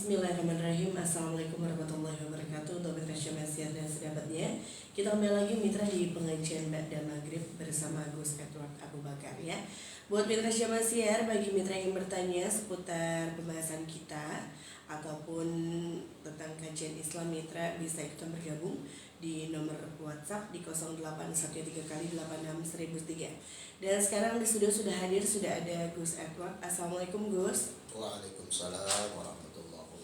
Bismillahirrahmanirrahim. Assalamualaikum warahmatullahi wabarakatuh. Untuk mitra Syamasiar dan sahabatnya, kita kembali lagi mitra di pengajian Ba'da Maghrib bersama Gus Edward Abu Bakar ya. Buat mitra Syamasiar, bagi mitra yang bertanya seputar pembahasan kita ataupun tentang kajian Islam, mitra bisa ikutan bergabung di nomor WhatsApp di 0813 kali 86 1003. Dan sekarang di studio sudah hadir, sudah ada Gus Edward. Assalamualaikum Gus. Waalaikumsalam warahmatullahi wabarakatuh.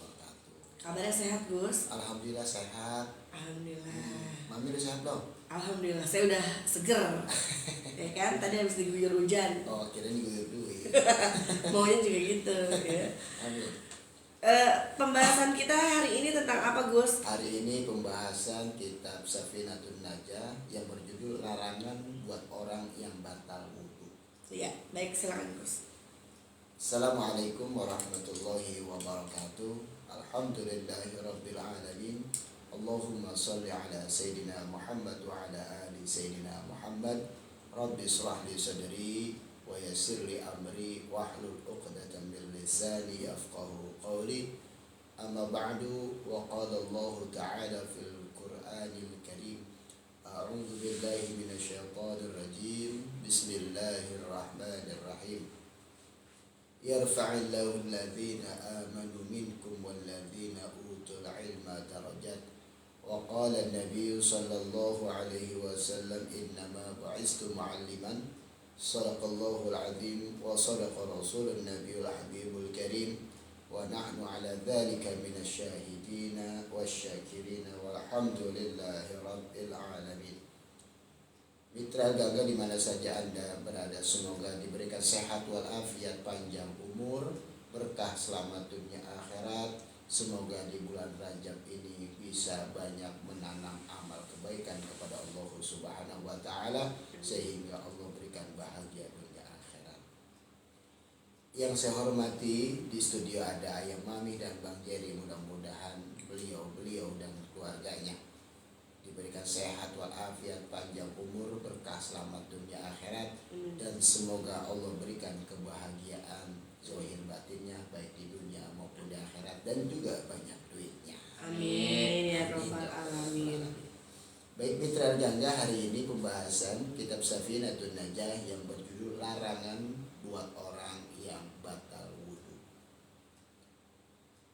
Kabarnya sehat Gus? Alhamdulillah sehat. Alhamdulillah. Mami udah sehat dong? Alhamdulillah, saya udah seger. Ya kan, tadi habis diguyur hujan. Oh, kirain diguyur duit. Maunya juga gitu ya. Amin. Pembahasan kita hari ini tentang apa Gus? Hari ini pembahasan kitab Safinatun Najah yang berjudul larangan buat orang yang batal wudu. Ya, baik, silakan Gus. Assalamualaikum warahmatullahi wabarakatuh. Alhamdulillahirabbil alamin. Allahumma shalli ala sayidina Muhammad wa ala ali sayidina Muhammad. Rabbi shrah li sadri wa yassir li amri wahlul 'uqdatam min lisani yafqahu qawli. Amma ba'du, wa qala Allah ta'ala fil Qur'anil Karim. A'udzu billahi minasyaitonir rajim. Bismillahirrahmanirrahim. Yarfa'illahu alladhina amanu minkum walladhina utul ilma darajat. Wa qala an-nabiy sallallahu alaihi wasallam innama bu'istu mu'alliman. Sadaqallahu al-'azim wa sadaqa rasulun nabiyul habibul karim. Wa nahnu ala dhalika minasyahidina wasyakirina walhamdulillahi rabbil alamin. Mitra Gaga di mana saja Anda berada, semoga diberikan sehat walafiat, panjang umur, berkah selamat dunia akhirat. Semoga di bulan Rajab ini bisa banyak menanam amal kebaikan kepada Allah Subhanahu wa taala sehingga Allah berikan bahagia dunia akhirat. Yang saya hormati, di studio ada Ayah Mami dan Bang Jerry, mudah-mudahan beliau dan keluarganya diberikan sehat walafiat, panjang umur, berkah selamat dunia akhirat, dan semoga Allah berikan kebahagiaan zahir batinnya baik di dunia maupun di akhirat, dan juga banyak duitnya. Amin ya rabbal alamin. Baik mitra Gangga, hari ini pembahasan kitab Safinatun Najah yang berjudul larangan buat orang yang batal wudu.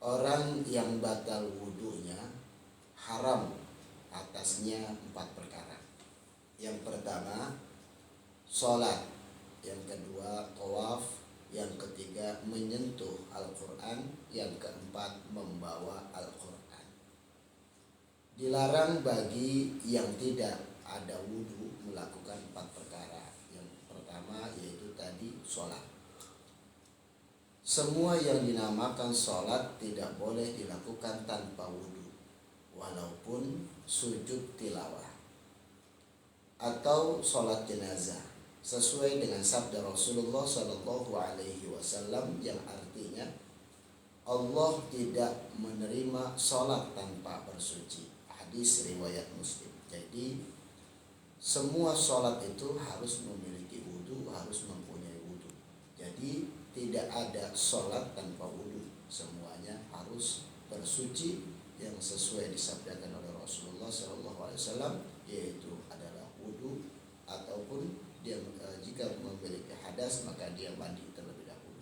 Orang yang batal wudunya haram atasnya 4 perkara. Yang pertama, sholat. Yang kedua, tawaf. Yang ketiga, menyentuh Al-Quran. Yang keempat, membawa Al-Quran. Dilarang bagi yang tidak ada wudu melakukan 4 perkara. Yang pertama yaitu tadi sholat. Semua yang dinamakan sholat tidak boleh dilakukan tanpa wudu, walaupun sujud tilawah atau sholat jenazah, sesuai dengan sabda Rasulullah Shallallahu Alaihi Wasallam yang artinya Allah tidak menerima sholat tanpa bersuci. Hadis riwayat Muslim. Jadi semua sholat itu harus memiliki wudu, harus mempunyai wudu. Jadi tidak ada sholat tanpa wudu, semuanya harus bersuci yang sesuai disabdakan oleh Rasulullah SAW, yaitu adalah wudu, ataupun dia jika memiliki hadas maka dia mandi terlebih dahulu.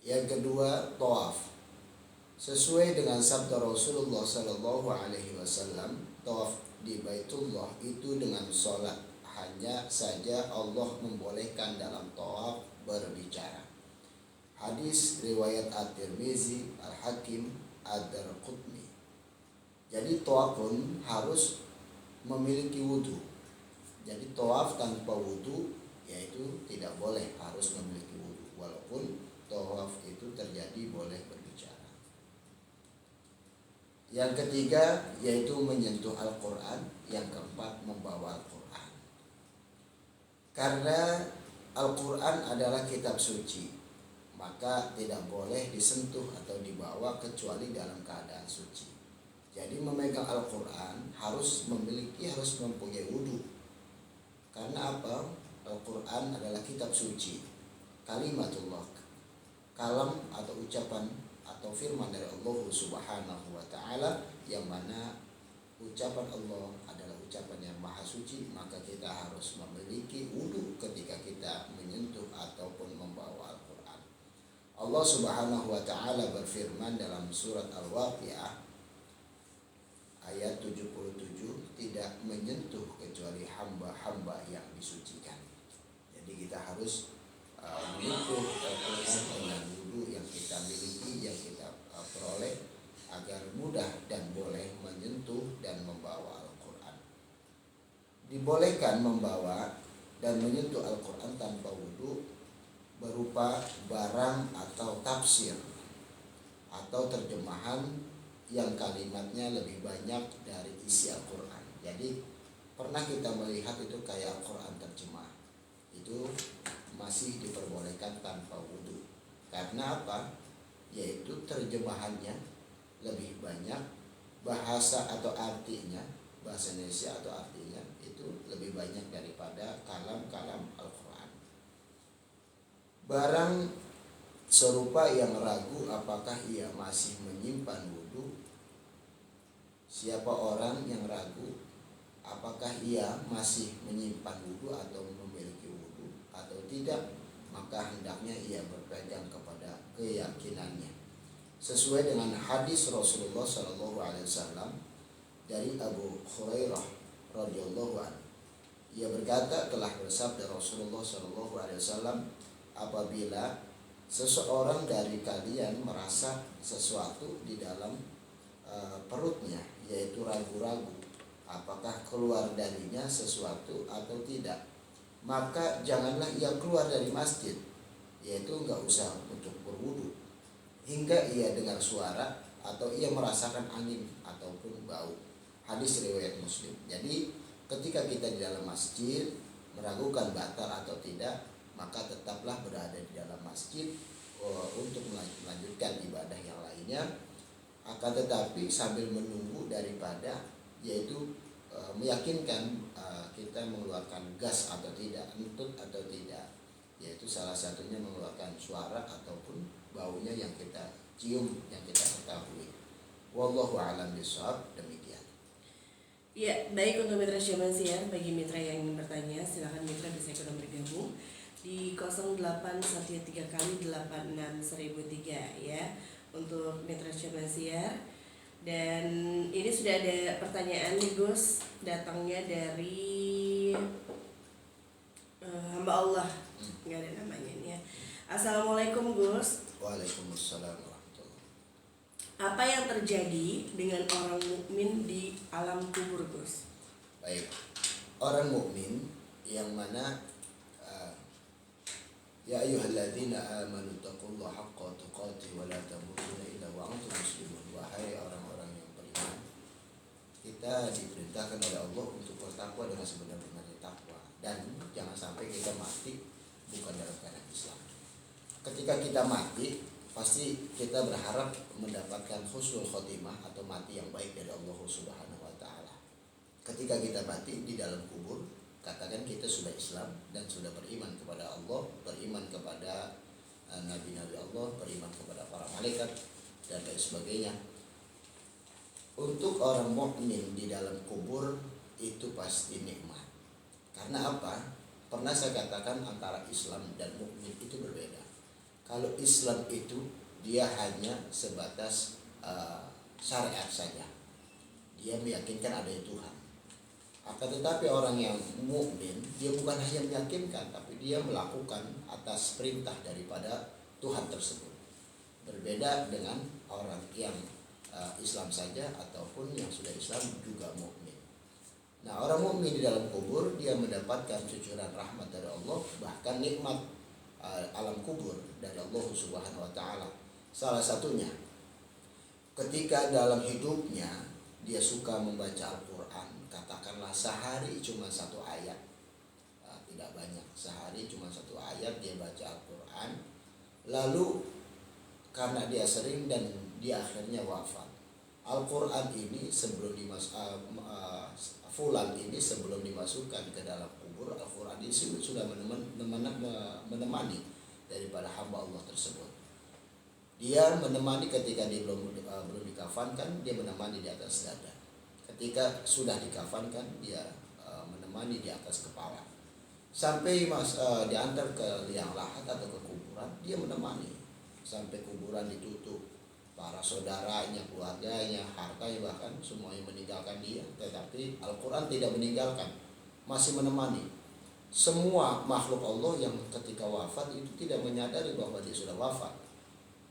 Yang kedua, tawaf. Sesuai dengan sabda Rasulullah SAW, tawaf di Baitullah itu dengan sholat. Hanya saja Allah membolehkan dalam tawaf berbicara. Hadis riwayat At-Tirmizi, Al-Hakim, Ad-Darqutni. Jadi tawaf pun harus memiliki wudu. Jadi tawaf tanpa wudu yaitu tidak boleh, harus memiliki wudu. Walaupun tawaf itu terjadi boleh berbicara. Yang ketiga yaitu menyentuh Al-Quran. Yang keempat membawa Al-Quran. Karena Al-Quran adalah kitab suci, maka tidak boleh disentuh atau dibawa kecuali dalam keadaan suci. Jadi memegang Al-Quran harus mempunyai wudu. Karena apa? Al-Quran adalah kitab suci, kalimatullah, kalam atau ucapan atau firman dari Allah Subhanahu wa taala, yang mana ucapan Allah adalah ucapan yang maha suci, maka kita harus memiliki wudu ketika kita menyentuh ataupun membawa Al-Quran. Allah Subhanahu wa taala berfirman dalam surat Al-Waqiah ayat 77, tidak menyentuh kecuali hamba-hamba yang disucikan. Jadi kita harus menyentuh Al-Quran dengan wudu yang kita miliki, yang kita peroleh, agar mudah dan boleh menyentuh dan membawa Al-Quran. Dibolehkan membawa dan menyentuh Al-Quran tanpa wudu berupa barang atau tafsir atau terjemahan yang kalimatnya lebih banyak dari isi Al-Quran. Jadi pernah kita melihat itu kayak Al-Quran terjemah, itu masih diperbolehkan tanpa wudu. Karena apa? Yaitu terjemahannya lebih banyak, bahasa atau artinya, bahasa Indonesia atau artinya itu lebih banyak daripada kalam-kalam Al-Quran. Barang serupa yang ragu apakah ia masih menyimpan wudu. Siapa orang yang ragu apakah ia masih menyimpan wudu atau memiliki wudu atau tidak, maka hendaknya ia berpegang kepada keyakinannya sesuai dengan hadis Rasulullah SAW dari Abu Hurairah radhiyallahu anhu. Ia berkata, telah bersabda Rasulullah SAW, apabila seseorang dari kalian merasa sesuatu di dalam perutnya, yaitu ragu-ragu apakah keluar darinya sesuatu atau tidak, maka janganlah ia keluar dari masjid, yaitu enggak usah untuk berwudu, hingga ia dengar suara atau ia merasakan angin ataupun bau. Hadis riwayat Muslim. Jadi ketika kita di dalam masjid meragukan batal atau tidak, maka tetaplah berada di dalam masjid untuk melanjutkan ibadah yang lainnya. Akan tetapi sambil menunggu daripada, yaitu meyakinkan kita mengeluarkan gas atau tidak, entut atau tidak, yaitu salah satunya mengeluarkan suara ataupun baunya yang kita cium, yang kita ketahui. Wallahu a'lam bishawab. Demikian. Ya, baik, untuk mitra Syaban Siar, bagi mitra yang ingin bertanya, silakan mitra bisa ikutan bergabung di 0813 kali 86003 ya, untuk mitra Syaban Siar. Dan ini sudah ada pertanyaan nih Gus, datangnya dari hamba Allah, nggak ada namanya nih ya. Assalamualaikum Gus. Waalaikumsalam warahmatullahi. Apa yang terjadi dengan orang mukmin di alam kubur Gus? Baik, orang mukmin yang mana ya ayyuhalladzina amanu taqullaha haqqa tuqatih wa la tamutunna illa wa antum muslimun. Wahai orang-orang yang beriman, kita diperintahkan oleh Allah untuk bertakwa dengan sebenar-benarnya takwa, dan jangan sampai kita mati bukan dalam keadaan Islam. Ketika kita mati, pasti kita berharap mendapatkan husnul khotimah atau mati yang baik dari Allah Subhanahu wa taala. Ketika kita mati di dalam kubur, katakan kita sudah Islam dan sudah beriman kepada Allah, beriman kepada nabi-nabi Allah, beriman kepada para malaikat dan lain sebagainya. Untuk orang mukmin di dalam kubur itu pasti nikmat. Karena apa? Pernah saya katakan antara Islam dan mukmin itu berbeda. Kalau Islam itu dia hanya sebatas syariat saja, dia meyakinkan adanya Tuhan. Akan tetapi orang yang mukmin, dia bukan hanya meyakinkan, tapi dia melakukan atas perintah daripada Tuhan tersebut. Berbeda dengan orang yang Islam saja ataupun yang sudah Islam juga mukmin. Nah, orang mukmin di dalam kubur dia mendapatkan cucuran rahmat dari Allah, bahkan nikmat alam kubur dari Allah Subhanahu wa taala. Salah satunya ketika dalam hidupnya dia suka membaca Al-Qur'an, katakanlah sehari cuma satu ayat, tidak banyak, sehari cuma satu ayat dia baca Al-Quran, lalu karena dia sering dan dia akhirnya wafat. Al-Quran ini sebelum fulan ini sebelum dimasukkan ke dalam kubur, Al-Quran ini sudah menemani daripada hamba Allah tersebut. Dia menemani ketika dia belum dikafankan, dia menemani di atas dada. Ketika sudah dikafankan, dia menemani di atas kepala. Sampai diantar ke liang lahat atau ke kuburan, dia menemani sampai kuburan ditutup. Para saudaranya, keluarganya, hartanya, bahkan semuanya meninggalkan dia. Tetapi Al-Quran tidak meninggalkan, masih menemani. Semua makhluk Allah yang ketika wafat itu tidak menyadari bahwa dia sudah wafat.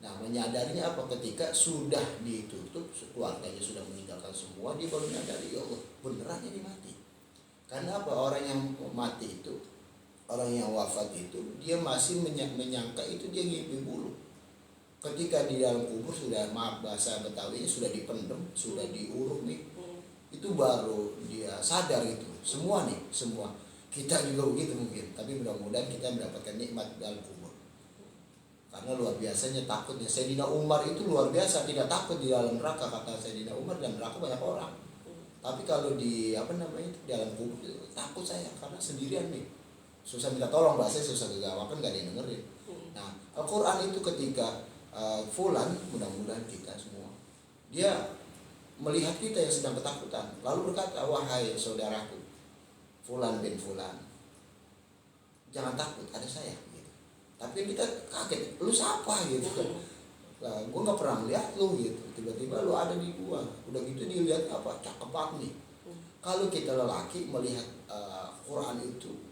Nah, menyadarinya apa? Ketika sudah ditutup, keluarganya sudah meninggalkan semua, dia baru menyadari, ya Allah, beneran ini mati. Karena apa? Orang yang mati itu, orang yang wafat itu, dia masih menyangka itu dia ngimpi bulu. Ketika di dalam kubur sudah, maaf bahasa Betawinya, sudah dipendem, sudah diuruk nih, itu baru dia sadar itu. Semua kita juga begitu mungkin, tapi mudah-mudahan kita mendapatkan nikmat dalam kubur. Karena luar biasanya takutnya Sayyidina Umar itu luar biasa, tidak takut di dalam neraka. Kata Sayyidina Umar, dan neraka banyak orang, tapi kalau di dalam kubur takut saya karena sendirian nih, susah minta tolong, bahasanya susah digawakan, gak ada yang dengerin. Nah, Al-Quran itu ketika fulan, mudah-mudahan kita semua, dia melihat kita yang sedang ketakutan, lalu berkata, wahai saudaraku fulan bin fulan, jangan takut, ada saya gitu. Tapi kita kaget, lu siapa gitu kan? Nah, gue nggak pernah lihat lu gitu, tiba-tiba lu ada di gua. Udah gitu dilihat apa, cakep banget nih. Kalau kita lelaki melihat Quran itu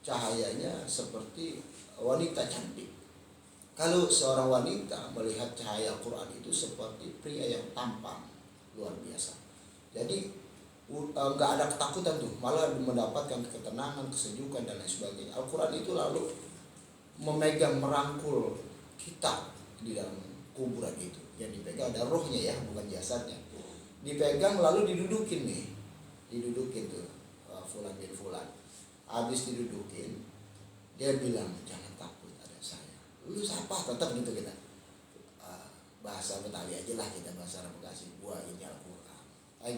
cahayanya seperti wanita cantik. Kalau seorang wanita melihat cahaya Quran itu seperti pria yang tampan, luar biasa. Jadi nggak ada ketakutan tuh, malah mendapatkan ketenangan, kesejukan dan lain sebagainya. Al-Quran itu lalu memegang, merangkul kita di dalam kuburan itu. Yang dipegang ada rohnya ya, bukan jasadnya. Dipegang lalu didudukin tuh fulan bin fulan. Habis didudukin, dia bilang, jangan takut, ada saya. Lu siapa? Tetap gitu kita. Bahasa Betawi aja lah kita, bahasa Arab Bekasi. Gua ini Al-Quran.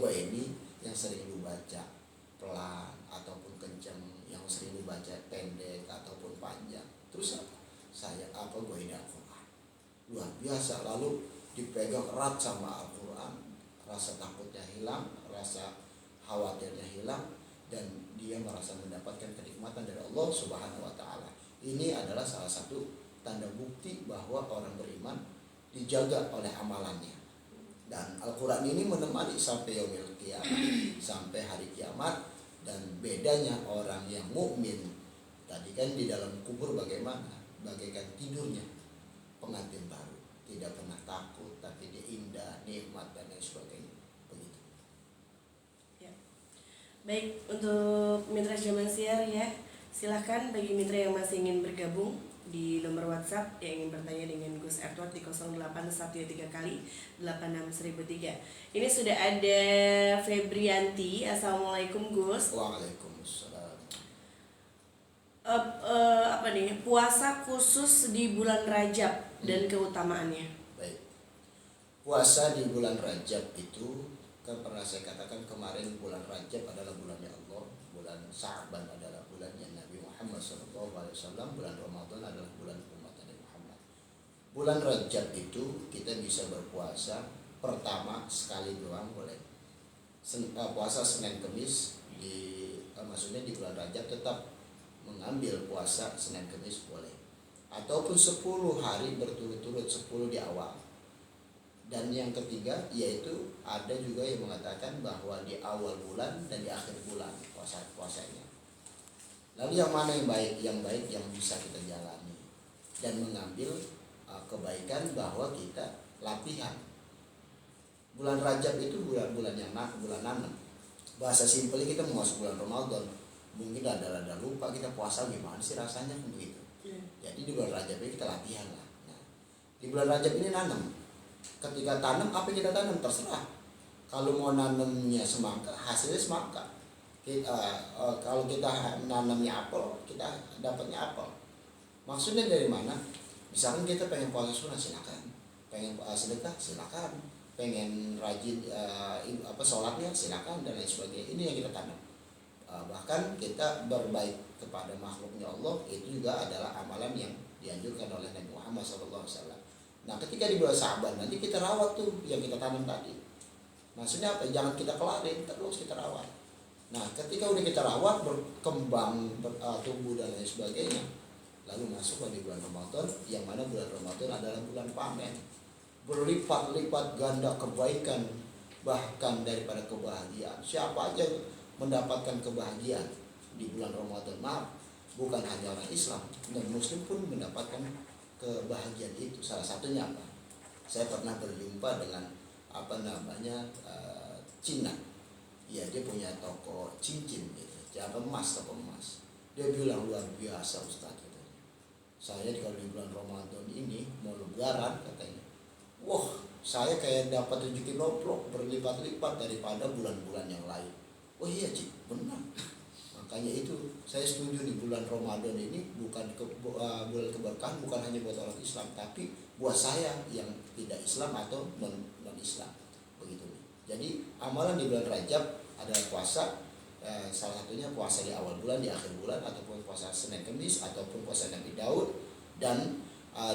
Gua ini yang sering lu baca pelan ataupun kencang, yang sering lu baca pendek ataupun panjang. Terus apa? Gua ini Al-Quran. Luar biasa. Lalu dipegang erat sama Al-Quran, rasa takutnya hilang, rasa khawatirnya hilang, dan dia merasa mendapatkan kenikmatan dari Allah Subhanahu wa Ta'ala. Ini adalah salah satu tanda bukti bahwa orang beriman dijaga oleh amalannya. Dan Al-Quran ini menemani sampai yaumil qiyamah, sampai hari kiamat. Dan bedanya orang yang mukmin tadi kan di dalam kubur bagaimana? Bagaikan tidurnya pengantin baru, tidak pernah takut, tapi dia indah, nikmat dan lain sebagainya. Begitu. Ya. Baik, untuk mitra Jaman Siar ya, silahkan bagi mitra yang masih ingin bergabung di nomor WhatsApp yang ingin bertanya dengan Gus Edward di 0813 kali 86003. Ini sudah ada Febrianti. Assalamualaikum Gus. Waalaikumsalam. Puasa khusus di bulan Rajab dan keutamaannya. Baik. Puasa di bulan Rajab itu kan pernah saya katakan kemarin, bulan Rajab adalah bulannya Allah, bulan Sa'ban adalah bulannya Nabi Muhammad SAW, bulan Ramadan adalah bulan umat Nabi Muhammad. Bulan Rajab itu kita bisa berpuasa pertama sekali doang boleh. Puasa Senin Kemis maksudnya di bulan Rajab tetap mengambil puasa Senin Kemis boleh. Ataupun 10 hari berturut-turut, 10 di awal. Dan yang ketiga yaitu ada juga yang mengatakan bahwa di awal bulan dan di akhir bulan puasanya. Lalu yang mana yang baik? Yang baik yang bisa kita jalani dan mengambil kebaikan bahwa kita latihan. Bulan Rajab itu bulan nanam. Bahasa simpelnya kita mau masuk bulan Ramadan, mungkin ada lupa kita puasa gimana sih rasanya begitu. Jadi di bulan Rajab ini kita latihan lah. Nah, di bulan Rajab ini nanam. Ketika tanam, apa yang kita tanam terserah. Kalau mau nanamnya semangka, hasilnya semangka. Kalau kita nanamnya apel, kita dapatnya apel. Maksudnya dari mana? Misalkan kita pengen puasa sunnah, silakan. Pengen sedekah, silakan. Pengen rajin sholatnya, silakan, dan lain sebagainya. Ini yang kita tanam. Bahkan kita berbaik kepada makhluknya Allah, itu juga adalah amalan yang dianjurkan oleh Nabi Muhammad SAW. Nah ketika di bulan Sa'ban nanti kita rawat tuh yang kita tanam tadi. Maksudnya apa? Jangan kita kelarin, terus kita rawat. Nah ketika udah kita rawat, berkembang, tumbuh dan lain sebagainya, lalu masuk di bulan Ramadan, yang mana bulan Ramadan adalah bulan panen, berlipat-lipat ganda kebaikan, bahkan daripada kebahagiaan. Siapa aja mendapatkan kebahagiaan di bulan Ramadan, maaf, bukan hanya orang Islam dan Muslim pun mendapatkan kebahagiaan itu. Salah satunya apa? Saya pernah berjumpa dengan Cina. Ya dia punya toko cincin gitu, toko emas. Dia bilang luar biasa Ustaz katanya. Saya kalau di bulan Ramadan ini mau lebaran katanya, wah saya kayak dapat rezeki loprok berlipat-lipat daripada bulan-bulan yang lain. Oh iya Cik, benar. Makanya itu saya setuju di bulan Ramadan ini bukan bulan keberkahan, bukan hanya buat orang Islam, tapi buat saya yang tidak Islam atau non Islam begitu. Jadi amalan di bulan Rajab adalah puasa, salah satunya puasa di awal bulan, di akhir bulan, ataupun puasa Senin Kamis, ataupun puasa Nabi Daud. Dan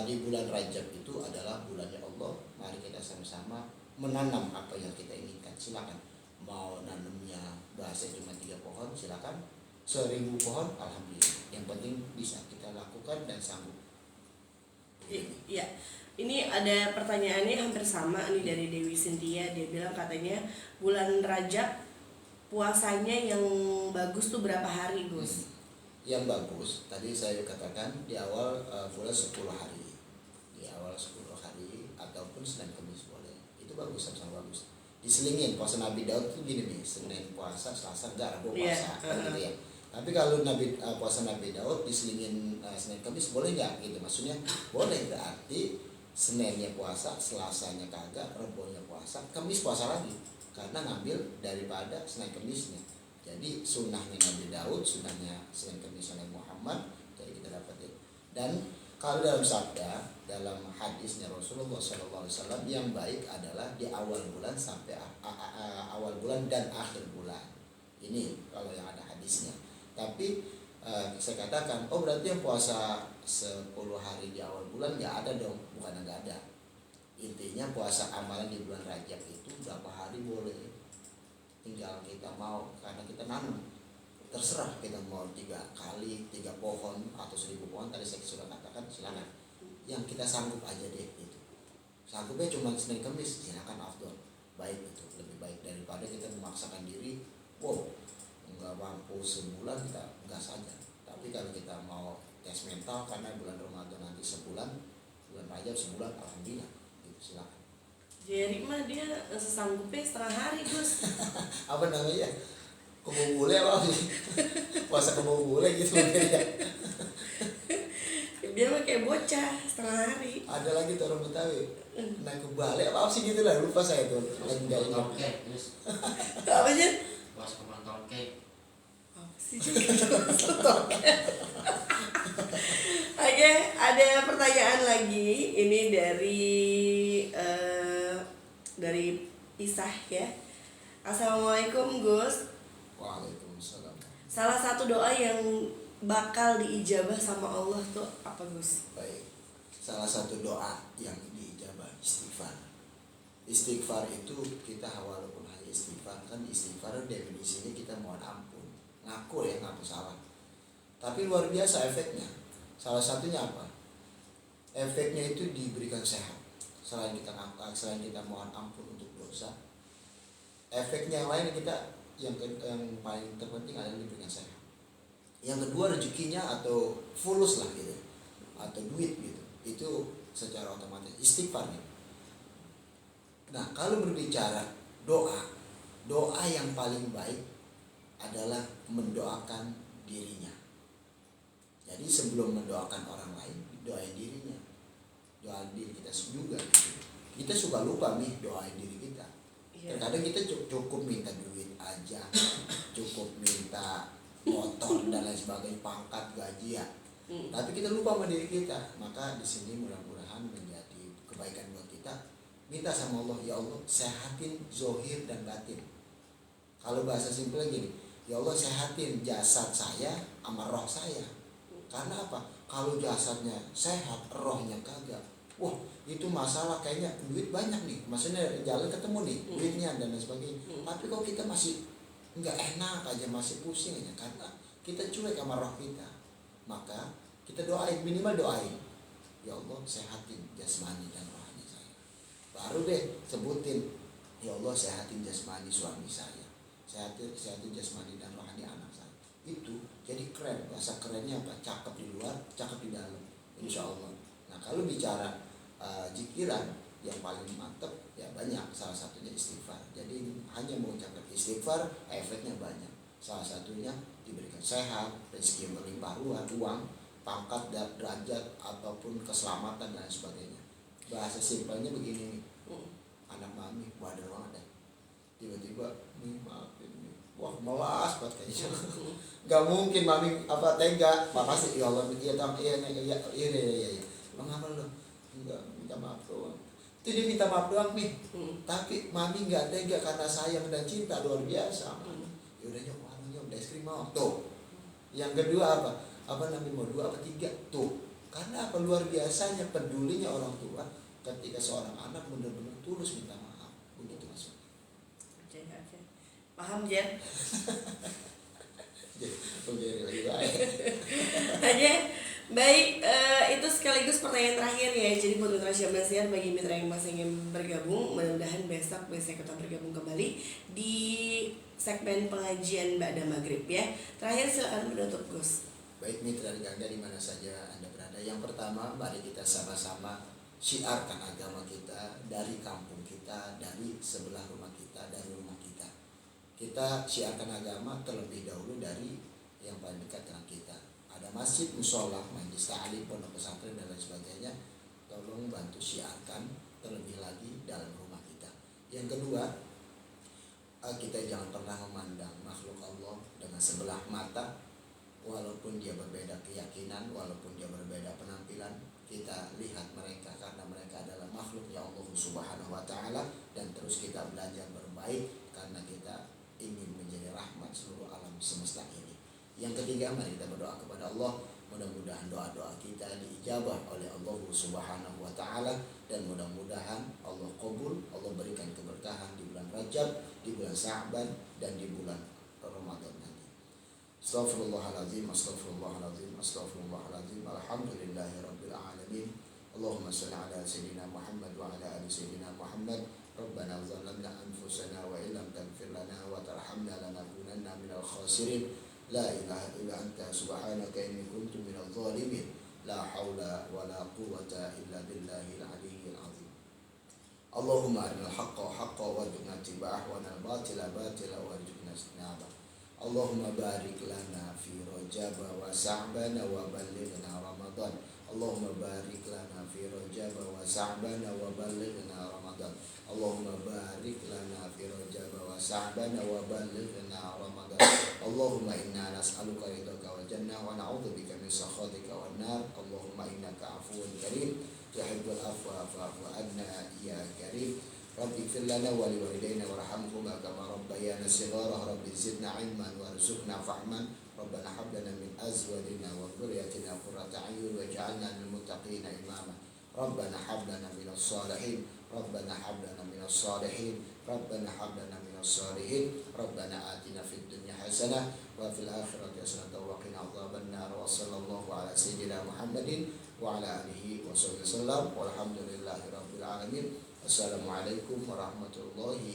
di bulan Rajab itu adalah bulannya Allah. Mari kita sama-sama menanam apa yang kita inginkan. Silakan mau nanamnya bahasa cuma 3 pohon, silakan. 1000 pohon, alhamdulillah. Yang penting bisa kita lakukan dan sanggup. Iya. Ini ada pertanyaannya hampir sama nih dari Dewi Cynthia. Dia bilang katanya bulan Rajab puasanya yang bagus tuh berapa hari, Gus? Yang bagus tadi saya katakan di awal bulan 10 hari. Di awal 10 hari ataupun Senin Kamis boleh. Itu bagus, sama bagus. Diselingin puasa Nabi Daud tuh gini nih, Senin puasa, Selasa enggak, Rabu puasa, gitu ya. Tapi kalau puasa Nabi Daud diselingin Senin Kamis boleh nggak gitu? Maksudnya boleh, berarti Seninnya puasa, Selasanya kagak, Rabunya puasa, Kamis puasa lagi, karena ngambil daripada Senin Kamisnya. Jadi sunnahnya Nabi Daud, sunnahnya Senin Kamis Nabi Muhammad, jadi kita dapat itu. Dan kalau dalam sabda, dalam hadisnya Rasulullah SAW, yang baik adalah di awal bulan sampai awal bulan dan akhir bulan. Ini kalau yang ada hadisnya. Tapi saya katakan, oh berarti yang puasa 10 hari di awal bulan nggak ada dong? Bukan nggak ada. Intinya puasa amalan di bulan Rajab itu berapa hari boleh, tinggal kita mau, karena kita nanam. Terserah kita mau 3 kali, 3 pohon atau 1000 pohon, tadi saya sudah katakan, silakan. Yang kita sanggup aja deh itu. Sanggupnya cuma Senin Kamis, silakan afdol. Baik itu, lebih baik daripada kita memaksakan diri. Wow, nggak mampu sebulan, kita gas saja. Tapi kalau kita mau tes mental, karena bulan Ramadan nanti sebulan, bulan Rajab sebulan, alhamdulillah, gitu, silakan. Jadi mah dia sesanggupnya setengah hari, Gus. Apa namanya? Kebo bule apa sih? Puasa kebo bule gitu ya. Dia mah kayak bocah setengah hari. Ada lagi tuh orang Betawi, naik ke Bali apa sih gitu lah, lupa saya tuh. Lagi nggak ingat. Apa aja? Puasa kebun tongke. Apa sih? Oke, ada pertanyaan lagi. Ini dari Isah ya. Assalamualaikum Gus. Waalaikumsalam. Salah satu doa yang bakal diijabah sama Allah tuh apa, Gus? Baik, salah satu doa yang diijabah istighfar. Istighfar itu kita walaupun hanya istighfar, kan istighfar definisinya kita mohon ampun, ngaku salah. Tapi luar biasa efeknya. Salah satunya apa? Efeknya itu diberikan sehat. Selain kita mohon ampun untuk dosa, efeknya yang lain yang paling terpenting adalah diberikan sehat. Yang kedua rezekinya atau fulus lah gitu, atau duit gitu, itu secara otomatis istighfar nih. Nah kalau berbicara doa yang paling baik adalah mendoakan dirinya. Jadi sebelum mendoakan orang lain, doain dirinya, doain diri kita juga gitu. Kita suka lupa nih doain diri kita. Terkadang kita cukup minta duit aja, cukup minta motor dan lain sebagainya, pangkat, gaji ya. Tapi kita lupa sama diri kita. Maka di sini mudah-mudahan menjadi kebaikan buat kita. Minta sama Allah, ya Allah sehatin zohir dan batin. Kalau bahasa simpel gini, ya Allah sehatin jasad saya sama roh saya. Karena apa? Kalau jasadnya sehat, rohnya kagak. wah itu masalah kayaknya duit banyak nih, maksudnya jalan ketemu nih duitnya dan lain sebagainya. Tapi kok kita masih nggak enak aja, masih pusing aja karena kita cuek sama roh kita. Maka kita doain, minimal doain, ya Allah sehatin jasmani dan rohani saya. Baru deh sebutin, ya Allah sehatin jasmani suami saya, sehatin jasmani dan rohani anak saya. Itu jadi keren, bahasa kerennya apa? Cakep di luar, cakep di dalam, insya Allah. Nah kalau bicara zikiran yang paling mantep ya banyak, salah satunya istighfar. Jadi hanya mengucapkan istighfar efeknya banyak. Salah satunya diberikan sehat, rezeki yang berlimpah ruah, uang, pangkat, derajat ataupun keselamatan dan sebagainya. Bahasa simpelnya begini nih, anak mami waduh banget deh, tiba-tiba nih maafin nih, wah melas banget kayaknya. Gak mungkin mami apa tega, makasih ya Allah, iya, mengapa lo enggak minta maaf doang. Itu dia minta maaf doang nih, tapi mami nggak tega karena sayang dan cinta luar biasa. Ya udah nyok es krim mau tuh. Yang kedua apa namanya, mau 2 apa 3 tuh, karena apa, luar biasanya pedulinya orang tua ketika seorang anak benar-benar tulus minta maaf. Begitu maksudnya. Oke. Paham Jen? Oke, lagi baik. Oke, baik, itu sekaligus pertanyaan terakhir ya. Jadi buat Mitra Syamasiar, bagi mitra yang masih ingin bergabung, mudah-mudahan besok kita bergabung kembali di segmen pengajian Ba'da Maghrib ya. Terakhir silakan menutup Gus. Baik mitra ganda di mana saja Anda berada. Yang pertama, mari kita sama-sama syiarkan agama kita dari kampung kita, dari sebelah rumah kita, dari rumah kita. Kita syiarkan agama terlebih dahulu dari yang paling dekat dengan kita. Ada masjid, musola, majelis ta'lim, pondok pesantren dan lain sebagainya. Tolong bantu syiarkan terlebih lagi dalam rumah kita. Yang kedua, kita jangan pernah memandang makhluk Allah dengan sebelah mata. Walaupun dia berbeda keyakinan, walaupun dia berbeda penampilan, kita lihat mereka karena mereka adalah makhluknya Allah Subhanahu wa Ta'ala, dan terus kita belajar berbaik karena kita ingin menjadi rahmat seluruh alam semesta ini. Yang ketiga, mari kita berdoa kepada Allah, mudah-mudahan doa-doa kita diijabah oleh Allah Subhanahu wa Ta'ala, dan mudah-mudahan Allah qabul, Allah berikan keberkahan di bulan Rajab, di bulan Sya'ban, dan di bulan Ramadan nanti. Astaghfirullahaladzim, astaghfirullahaladzim, astaghfirullahaladzim. Alhamdulillahi rabbil alamin. Allahumma salli ala sayyidina Muhammad wa ala ali sayyidina Muhammad. Rabbana zalamna anfusana wa illam taghfir lana wa tarhamna lanakunanna minal khasirin. La ilaha illa anta subhanaka inni kuntu minadh dhalimin. La haula wa la quwwata illa billahil aliyyil azim. Allahumma arinal haqqa haqqan warzuqna ittiba'ah wa arinal batila batila warzuqna ijtinabah. Allahumma barik lana fi Rajab wa Sya'ban wa ballighna Ramadan. Allahumma barik lana fi Rajab wa Sya'ban wa ballighna Ramadan. Allahumma barik lana fi Rajab wa Sya'ban wa ballighna Ramadan. Allahumma inna nas'aluka ridhaka wal jannah wa na'udzubika min sakhatika wan nar. Allahumma innaka 'afuwwun karim tuhibbul 'afwa fa'fu 'anna ya karim. Rabbi ighfir lana wa liwalidayna warhamhuma kama rabbayana shighara. Rabbi zidna 'ilman warzuqna fahman. Rabbana hab lana min azwajina wa dhurriyyatina qurrata a'yun waj'alna lil muttaqina imama. Rabbana hab lana minas salihin. Rabbana hab lana minas salihin. Rabbana hab lana minas salihin. Rabbana atina fid dunya hasanah wa fil akhirati hasanah wa qina adzaban nar. Wa sallallahu ala sayyidina Muhammadin wa ala alihi wa sahbihi wasallam. Walhamdulillahi rabbil alamin. Assalamualaikum warahmatullahi